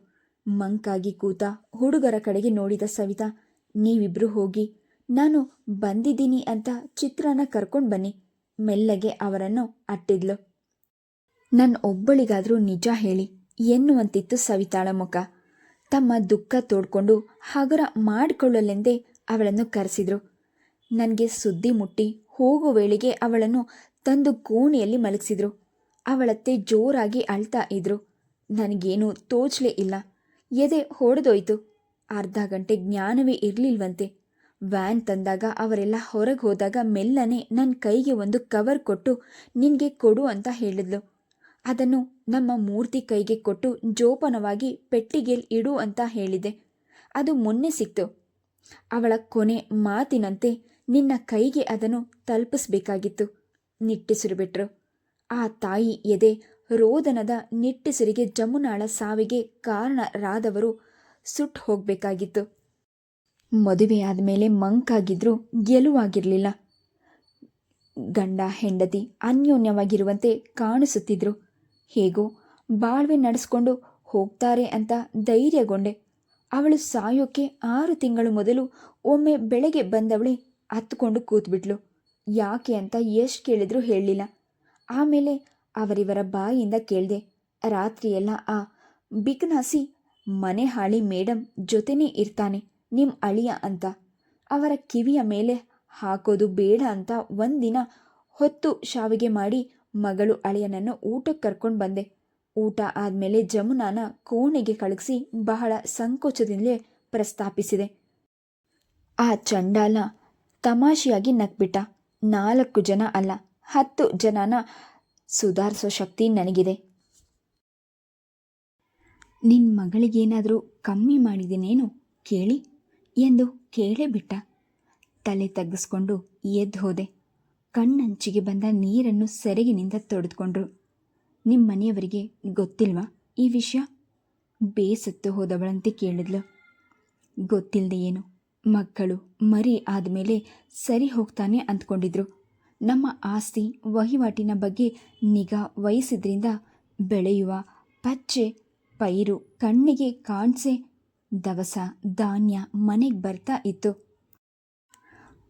ಮಂಕಾಗಿ ಕೂತ ಹುಡುಗರ ಕಡೆಗೆ ನೋಡಿದ ಸವಿತಾ, ನೀವಿಬ್ರು ಹೋಗಿ ನಾನು ಬಂದಿದ್ದೀನಿ ಅಂತ ಚಿತ್ರನ ಕರ್ಕೊಂಡು ಬನ್ನಿ. ಮೆಲ್ಲಗೆ ಅವರನ್ನು ಅಟ್ಟಿದ್ಲು. ನನ್ನ ಒಬ್ಬಳಿಗಾದರೂ ನಿಜ ಹೇಳಿ ಎನ್ನುವಂತಿತ್ತು ಸವಿತಾಳ ಮುಖ. ತಮ್ಮ ದುಃಖ ತೋಡ್ಕೊಂಡು ಹಗುರ ಮಾಡಿಕೊಳ್ಳಲೆಂದೇ ಅವಳನ್ನು ಕರೆಸಿದ್ರು. ನನಗೆ ಸುದ್ದಿ ಮುಟ್ಟಿ ಹೋಗೋ ವೇಳೆಗೆ ಅವಳನ್ನು ತಂದು ಕೋಣೆಯಲ್ಲಿ ಮಲಗಿಸಿದ್ರು. ಅವಳತ್ತೆ ಜೋರಾಗಿ ಅಳ್ತಾ ಇದ್ರು. ನನಗೇನು ತೋಚಲೇ ಇಲ್ಲ. ಎದೆ ಹೊಡೆದೋಯ್ತು. ಅರ್ಧ ಗಂಟೆ ಜ್ಞಾನವೇ ಇರಲಿಲ್ವಂತೆ. ವ್ಯಾನ್ ತಂದಾಗ ಅವರೆಲ್ಲ ಹೊರಗೆ ಹೋದಾಗ ಮೆಲ್ಲನೆ ನನ್ನ ಕೈಗೆ ಒಂದು ಕವರ್ ಕೊಟ್ಟು ನಿನಗೆ ಕೊಡು ಅಂತ ಹೇಳಿದ್ಲು. ಅದನ್ನು ನಮ್ಮ ಮೂರ್ತಿ ಕೈಗೆ ಕೊಟ್ಟು ಜೋಪಾನವಾಗಿ ಪೆಟ್ಟಿಗೆಯಲ್ಲಿ ಇಡು ಅಂತ ಹೇಳಿದೆ. ಅದು ಮೊನ್ನೆ ಸಿಕ್ತು. ಅವಳ ಕೊನೆ ಮಾತಿನಂತೆ ನಿನ್ನ ಕೈಗೆ ಅದನ್ನು ತಲುಪಿಸ್ಬೇಕಾಗಿತ್ತು. ನಿಟ್ಟುಸಿರುಬಿಟ್ರು. ಆ ತಾಯಿ ಎದೆ ರೋದನದ ನಿಟ್ಟುಸಿರಿಗೆ ಜಮುನಾಳ ಸಾವಿಗೆ ಕಾರಣರಾದವರು ಸುಟ್ಟು ಹೋಗಬೇಕಾಗಿತ್ತು. ಮದುವೆಯಾದ ಮೇಲೆ ಮಂಕಾಗಿದ್ರೂ ಗೆಲುವಾಗಿರಲಿಲ್ಲ. ಗಂಡ ಹೆಂಡತಿ ಅನ್ಯೋನ್ಯವಾಗಿರುವಂತೆ ಕಾಣಿಸುತ್ತಿದ್ರು. ಹೇಗೋ ಬಾಳ್ವೆ ನಡೆಸ್ಕೊಂಡು ಹೋಗ್ತಾರೆ ಅಂತ ಧೈರ್ಯಗೊಂಡೆ. ಅವಳು ಸಾಯೋಕ್ಕೆ 6 ತಿಂಗಳು ಮೊದಲು ಒಮ್ಮೆ ಬೆಳಗ್ಗೆ ಬಂದವಳೆ ಹತ್ಕೊಂಡು ಕೂತ್ಬಿಟ್ಲು. ಯಾಕೆ ಅಂತ ಎಷ್ಟು ಕೇಳಿದ್ರೂ ಹೇಳಲಿಲ್ಲ. ಆಮೇಲೆ ಅವರಿವರ ಬಾಯಿಯಿಂದ ಕೇಳಿದೆ. ರಾತ್ರಿಯೆಲ್ಲ ಆ ಬಿಕ್ನಾಸಿ ಮನೆ ಹಾಳಿ ಮೇಡಮ್ ಜೊತೆನೇ ಇರ್ತಾನೆ ನಿಮ್ಮ ಅಳಿಯ ಅಂತ. ಅವರ ಕಿವಿಯ ಮೇಲೆ ಹಾಕೋದು ಬೇಡ ಅಂತ ಒಂದಿನ ಹೊತ್ತು ಶಾವಿಗೆ ಮಾಡಿ ಮಗಳು ಅಳಿಯನನ್ನು ಊಟಕ್ಕೆ ಕರ್ಕೊಂಡು ಬಂದೆ. ಊಟ ಆದಮೇಲೆ ಜಮುನಾನ ಕೋಣೆಗೆ ಕಳುಹಿಸಿ ಬಹಳ ಸಂಕೋಚದಿಂದಲೇ ಪ್ರಸ್ತಾಪಿಸಿದೆ. ಆ ಚಂಡಾಲ ತಮಾಷೆಯಾಗಿ ನಕ್ಬಿಟ್ಟ. 4 ಜನ ಅಲ್ಲ 10 ಜನನ ಸುಧಾರಿಸೋ ಶಕ್ತಿ ನನಗಿದೆ. ನಿನ್ನ ಮಗಳಿಗೇನಾದರೂ ಕಮ್ಮಿ ಮಾಡಿದ್ದೀನೇನು ಕೇಳಿ ಎಂದು ಕೇಳೇ ಬಿಟ್ಟ. ತಲೆ ತಗ್ಗಿಸ್ಕೊಂಡು ಎದ್ದು ಹೋದೆ. ಕಣ್ಣಂಚಿಗೆ ಬಂದ ನೀರನ್ನು ಸೆರಗಿನಿಂದ ತೊಡೆದುಕೊಂಡ್ರು. ನಿಮ್ಮ ಮನೆಯವರಿಗೆ ಗೊತ್ತಿಲ್ವಾ ಈ ವಿಷಯ? ಬೇಸತ್ತು ಹೋದವಳಂತೆ ಕೇಳಿದ್ಲು. ಗೊತ್ತಿಲ್ಲದೆ ಏನು, ಮಕ್ಕಳು ಮರಿ ಆದಮೇಲೆ ಸರಿ ಹೋಗ್ತಾನೆ ಅಂದ್ಕೊಂಡಿದ್ರು. ನಮ್ಮ ಆಸ್ತಿ ವಹಿವಾಟಿನ ಬಗ್ಗೆ ನಿಗಾ ವಹಿಸಿದ್ರಿಂದ ಬೆಳೆಯುವ ಪಚ್ಚೆ ಪೈರು ಕಣ್ಣಿಗೆ ಕಾಣಿಸೆ ದವಸ ಧಾನ್ಯ ಮನೆಗೆ ಬರ್ತಾ ಇತ್ತು.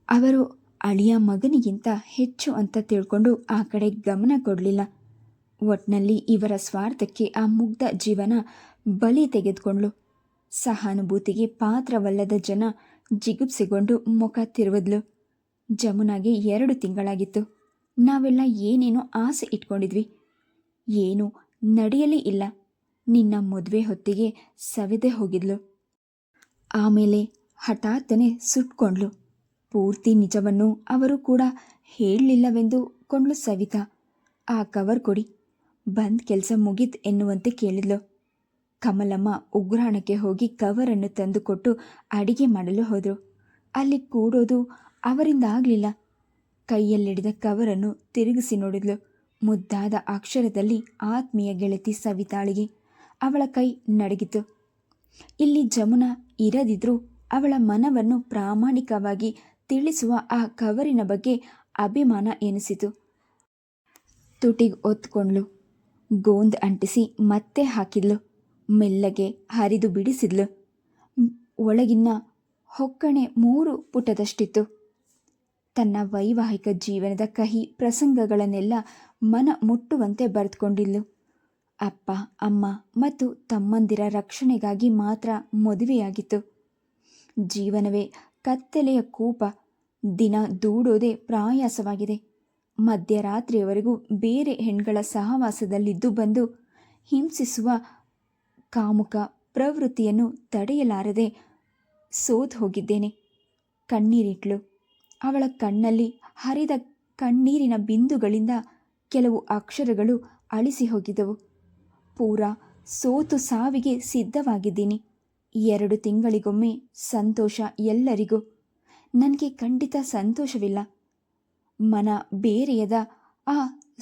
ಅವರು ಅಳಿಯ ಮಗನಿಗಿಂತ ಹೆಚ್ಚು ಅಂತ ತಿಳ್ಕೊಂಡು ಆ ಕಡೆ ಗಮನ ಕೊಡಲಿಲ್ಲ. ಒಟ್ನಲ್ಲಿ ಇವರ ಸ್ವಾರ್ಥಕ್ಕೆ ಆ ಮುಗ್ಧ ಜೀವನ ಬಲಿ ತೆಗೆದುಕೊಂಡ್ಳು. ಸಹಾನುಭೂತಿಗೆ ಪಾತ್ರವಲ್ಲದ ಜನ ಜಿಗುಪ್ಸೆಗೊಂಡು ಮುಖ ತಿರುವಿದ್ಲು. ಜಮುನಾಗೆ 2 ತಿಂಗಳಾಗಿತ್ತು. ನಾವೆಲ್ಲ ಏನೇನೋ ಆಸೆ ಇಟ್ಕೊಂಡಿದ್ವಿ, ಏನೂ ನಡೆಯಲೇ ಇಲ್ಲ. ನಿನ್ನ ಮದುವೆ ಹೊತ್ತಿಗೆ ಸವೆದೇ ಹೋಗಿದ್ಲು. ಆಮೇಲೆ ಹಠಾತ್ತನೆ ಸುಟ್ಕೊಂಡ್ಲು. ಪೂರ್ತಿ ನಿಜವನ್ನು ಅವರು ಕೂಡ ಹೇಳಲಿಲ್ಲವೆಂದು ಕೊಂಡ್ಲು ಸವಿತಾ. ಆ ಕವರ್ ಕೊಡಿ, ಬಂದ್ ಕೆಲಸ ಮುಗೀತು ಎನ್ನುವಂತೆ ಕೇಳಿದ್ಲು. ಕಮಲಮ್ಮ ಉಗ್ರಾಣಕ್ಕೆ ಹೋಗಿ ಕವರನ್ನು ತಂದುಕೊಟ್ಟು ಅಡಿಗೆ ಮಾಡಲು ಹೋದರು. ಅಲ್ಲಿ ಕೂಡೋದು ಅವರಿಂದ ಆಗಲಿಲ್ಲ. ಕೈಯಲ್ಲಿಡಿದ ಕವರನ್ನು ತಿರುಗಿಸಿ ನೋಡಿದ್ಲು. ಮುದ್ದಾದ ಅಕ್ಷರದಲ್ಲಿ ಆತ್ಮೀಯ ಗೆಳತಿ ಸವಿತಾಳಿಗೆ. ಅವಳ ಕೈ ನಡಗಿತು. ಇಲ್ಲಿ ಜಮುನಾ ಇರದಿದ್ರೂ ಅವಳ ಮನವನ್ನು ಪ್ರಾಮಾಣಿಕವಾಗಿ ತಿಳಿಸುವ ಆ ಕವರಿನ ಬಗ್ಗೆ ಅಭಿಮಾನ ಎನಿಸಿತು. ತುಟಿಗೆ ಒತ್ಕೊಂಡ್ಲು. ಗೋಂದ್ ಅಂಟಿಸಿ ಮತ್ತೆ ಹಾಕಿದ್ಲು. ಮೆಲ್ಲಗೆ ಹರಿದು ಬಿಡಿಸಿದ್ಲು. ಒಳಗಿನ ಹೊಕ್ಕಣೆ 3 ಪುಟದಷ್ಟಿತ್ತು. ತನ್ನ ವೈವಾಹಿಕ ಜೀವನದ ಕಹಿ ಪ್ರಸಂಗಗಳನ್ನೆಲ್ಲ ಮನ ಮುಟ್ಟುವಂತೆ ಬರೆದುಕೊಂಡಿದ್ಲು. ಅಪ್ಪ ಅಮ್ಮ ಮತ್ತು ತಮ್ಮಂದಿರ ರಕ್ಷಣೆಗಾಗಿ ಮಾತ್ರ ಮದುವೆಯಾಗಿತ್ತು. ಜೀವನವೇ ಕತ್ತಲೆಯ ಕೂಪ. ದಿನ ದೂಡೋದೇ ಪ್ರಯಾಸವಾಗಿದೆ. ಮಧ್ಯರಾತ್ರಿಯವರೆಗೂ ಬೇರೆ ಹೆಣ್ಗಳ ಸಹವಾಸದಲ್ಲಿದ್ದು ಬಂದು ಹಿಂಸಿಸುವ ಕಾಮುಕ ಪ್ರವೃತ್ತಿಯನ್ನು ತಡೆಯಲಾರದೆ ಸೋತು ಹೋಗಿದ್ದೇನೆ. ಕಣ್ಣೀರಿಟ್ಲು. ಅವಳ ಕಣ್ಣಲ್ಲಿ ಹರಿದ ಕಣ್ಣೀರಿನ ಬಿಂದುಗಳಿಂದ ಕೆಲವು ಅಕ್ಷರಗಳು ಅಳಿಸಿ ಹೋಗಿದ್ದವು. ಪೂರಾ ಸೋತು ಸಾವಿಗೆ ಸಿದ್ಧವಾಗಿದ್ದೀನಿ. 2 ತಿಂಗಳಿಗೊಮ್ಮೆ ಸಂತೋಷ ಎಲ್ಲರಿಗೂ. ನನಗೆ ಖಂಡಿತ ಸಂತೋಷವಿಲ್ಲ. ಮನ ಬೇರೆಯದ ಆ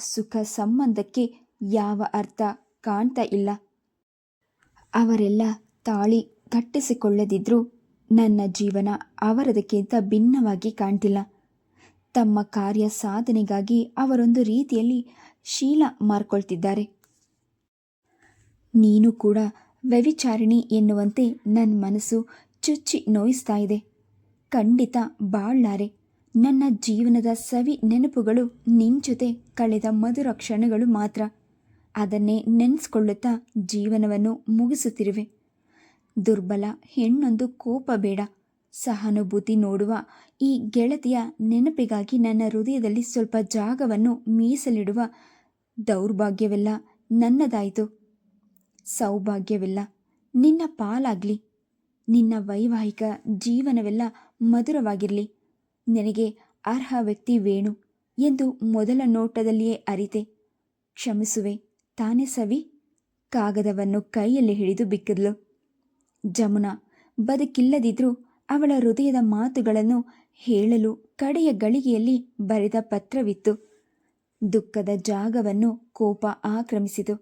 ಸುಖ ಸಂಬಂಧಕ್ಕೆ ಯಾವ ಅರ್ಥ ಕಾಣ್ತಾ ಇಲ್ಲ. ಅವರೆಲ್ಲ ತಾಳಿ ಕಟ್ಟಿಸಿಕೊಳ್ಳದಿದ್ರೂ ನನ್ನ ಜೀವನ ಅವರದಕ್ಕಿಂತ ಭಿನ್ನವಾಗಿ ಕಾಣ್ತಿಲ್ಲ. ತಮ್ಮ ಕಾರ್ಯ ಸಾಧನೆಗಾಗಿ ಅವರೊಂದು ರೀತಿಯಲ್ಲಿ ಶೀಲ ಮಾರ್ಕೊಳ್ತಿದ್ದಾರೆ. ನೀನು ಕೂಡ ವ್ಯಭಿಚಾರಿಣಿ ಎನ್ನುವಂತೆ ನನ್ನ ಮನಸ್ಸು ಚುಚ್ಚಿ ನೋಯಿಸ್ತಾ ಇದೆ. ಖಂಡಿತ ಬಾಳ್ಲಾರೆ. ನನ್ನ ಜೀವನದ ಸವಿ ನೆನಪುಗಳು ನಿನ್ನ ಜೊತೆ ಕಳೆದ ಮಧುರ ಕ್ಷಣಗಳು ಮಾತ್ರ. ಅದನ್ನೇ ನೆನೆಸ್ಕೊಳ್ಳುತ್ತಾ ಜೀವನವನ್ನು ಮುಗಿಸುತ್ತಿರುವೆ. ದುರ್ಬಲ ಹೆಣ್ಣೊಂದು ಕೋಪ ಬೇಡ. ಸಹಾನುಭೂತಿ ನೋಡುವ ಈ ಗೆಳತಿಯ ನೆನಪಿಗಾಗಿ ನನ್ನ ಹೃದಯದಲ್ಲಿ ಸ್ವಲ್ಪ ಜಾಗವನ್ನು ಮೀಸಲಿಡುವ ದೌರ್ಭಾಗ್ಯವೆಲ್ಲ ನನ್ನದಾಯಿತು. ಸೌಭಾಗ್ಯವೆಲ್ಲ ನಿನ್ನ ಪಾಲಾಗಲಿ. ನಿನ್ನ ವೈವಾಹಿಕ ಜೀವನವೆಲ್ಲ ಮಧುರವಾಗಿರಲಿ. ನಿನಗೆ ಅರ್ಹ ವ್ಯಕ್ತಿ ವೇಣು ಎಂದು ಮೊದಲ ನೋಟದಲ್ಲಿಯೇ ಅರಿತೆ. ಕ್ಷಮಿಸುವೆ ತಾನೇ ಸವಿ? ಕಾಗದವನ್ನು ಕೈಯಲ್ಲಿ ಹಿಡಿದು ಬಿಕ್ಕಿದ್ಲು. ಜಮುನಾ ಬದುಕಿಲ್ಲದಿದ್ರೂ ಅವಳ ಹೃದಯದ ಮಾತುಗಳನ್ನು ಹೇಳಲು ಕಡೆಯ ಗಳಿಗೆಯಲ್ಲಿ ಬರೆದ ಪತ್ರವಿತ್ತು. ದುಃಖದ ಜಾಗವನ್ನು ಕೋಪ ಆಕ್ರಮಿಸಿತು.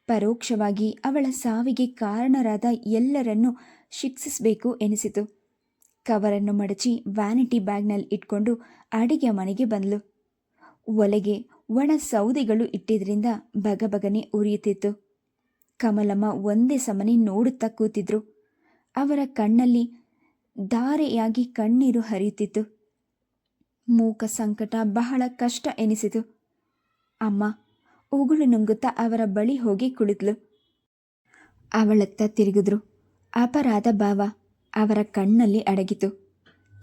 ಪರೋಕ್ಷವಾಗಿ ಅವಳ ಸಾವಿಗೆ ಕಾರಣರಾದ ಎಲ್ಲರನ್ನೂ ಶಿಕ್ಷಿಸಬೇಕು ಎನಿಸಿತು. ಕವರನ್ನು ಮಡಚಿ ವ್ಯಾನಿಟಿ ಬ್ಯಾಗ್ನಲ್ಲಿ ಇಟ್ಕೊಂಡು ಅಡಿಗೆ ಮನೆಗೆ ಬಂದ್ಲು. ಒಲೆಗೆ ಒಣ ಸೌದೆಗಳು ಇಟ್ಟಿದ್ರಿಂದ ಬಗಬಗನೆ ಉರಿಯುತ್ತಿತ್ತು. ಕಮಲಮ್ಮ ಒಂದೇ ಸಮನೆ ನೋಡುತ್ತಾ ಕೂತಿದ್ರು. ಅವರ ಕಣ್ಣಲ್ಲಿ ಧಾರೆಯಾಗಿ ಕಣ್ಣೀರು ಹರಿಯುತ್ತಿತ್ತು. ಮೂಕ ಸಂಕಟ ಬಹಳ ಕಷ್ಟ ಎನಿಸಿತು. ಅಮ್ಮ ಉಗುಳು ನುಂಗುತ್ತಾ ಅವರ ಬಳಿ ಹೋಗಿ ಕುಳಿತಳು. ಅವಳತ್ತ ತಿರುಗಿದ್ರು. ಅಪರಾಧ ಭಾವ ಅವರ ಕಣ್ಣಲ್ಲಿ ಅಡಗಿತು.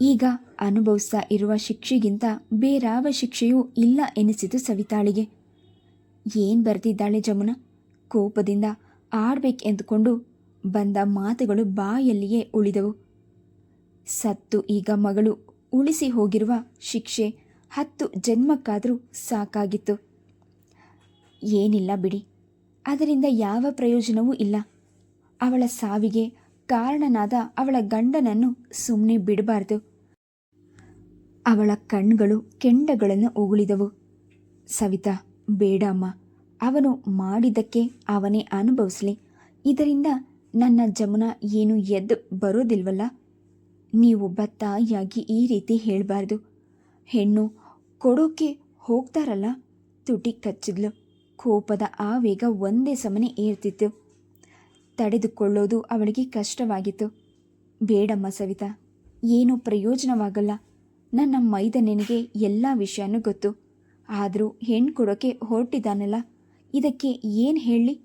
ಈಗ ಅನುಭವಿಸ್ತಾ ಇರುವ ಶಿಕ್ಷೆಗಿಂತ ಬೇರಾವ ಶಿಕ್ಷೆಯೂ ಇಲ್ಲ ಎನಿಸಿತು ಸವಿತಾಳಿಗೆ. ಏನು ಬರೆದಿದ್ದಾಳೆ ಜಮುನಾ? ಕೋಪದಿಂದ ಆಡ್ಬೇಕೆಂದುಕೊಂಡು ಬಂದ ಮಾತುಗಳು ಬಾಯಲ್ಲಿಯೇ ಉಳಿದವು. ಸತ್ತು ಈಗ ಮಗಳು ಉಳಿಸಿ ಹೋಗಿರುವ ಶಿಕ್ಷೆ 10 ಜನ್ಮಕ್ಕಾದರೂ ಸಾಕಾಗಿತ್ತು. ಏನಿಲ್ಲ ಬಿಡಿ, ಅದರಿಂದ ಯಾವ ಪ್ರಯೋಜನವೂ ಇಲ್ಲ. ಅವಳ ಸಾವಿಗೆ ಕಾರಣನಾದ ಅವಳ ಗಂಡನನ್ನು ಸುಮ್ಮನೆ ಬಿಡಬಾರ್ದು. ಅವಳ ಕಣ್ಗಳು ಕೆಂಡಗಳನ್ನು ಉಗುಳಿದವು. ಸವಿತಾ, ಬೇಡ ಅಮ್ಮ, ಅವನು ಮಾಡಿದ್ದಕ್ಕೆ ಅವನೇ ಅನುಭವಿಸ್ಲಿ. ಇದರಿಂದ ನನ್ನ ಜಮುನಾ ಏನು ಎದ್ದು ಬರೋದಿಲ್ವಲ್ಲ. ನೀವೊಬ್ಬ ತಾಯಿಯಾಗಿ ಈ ರೀತಿ ಹೇಳಬಾರ್ದು. ಹೆಣ್ಣು ಕೊಡೋಕೆ ಹೋಗ್ತಾರಲ್ಲ. ತುಟಿ ಕಚ್ಚಿದ್ಲು. ಕೋಪದ ಆವೇಗ ಒಂದೇ ಸಮನೆ ಏರ್ತಿತ್ತು. ತಡೆದುಕೊಳ್ಳೋದು ಅವಳಿಗೆ ಕಷ್ಟವಾಗಿತ್ತು. ಬೇಡಮ್ಮ ಸವಿತಾ, ಏನೂ ಪ್ರಯೋಜನವಾಗಲ್ಲ. ನನ್ನ ಮೈದ ನಿನಗೆ ಎಲ್ಲ ವಿಷಯನೂ ಗೊತ್ತು. ಆದರೂ ಹೆಣ್ಣು ಕೊಡೋಕೆ ಹೊರಟಿದ್ದಾನಲ್ಲ, ಇದಕ್ಕೆ ಏನು ಹೇಳಲಿ?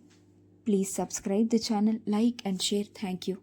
Please subscribe the channel, like and share. Thank you.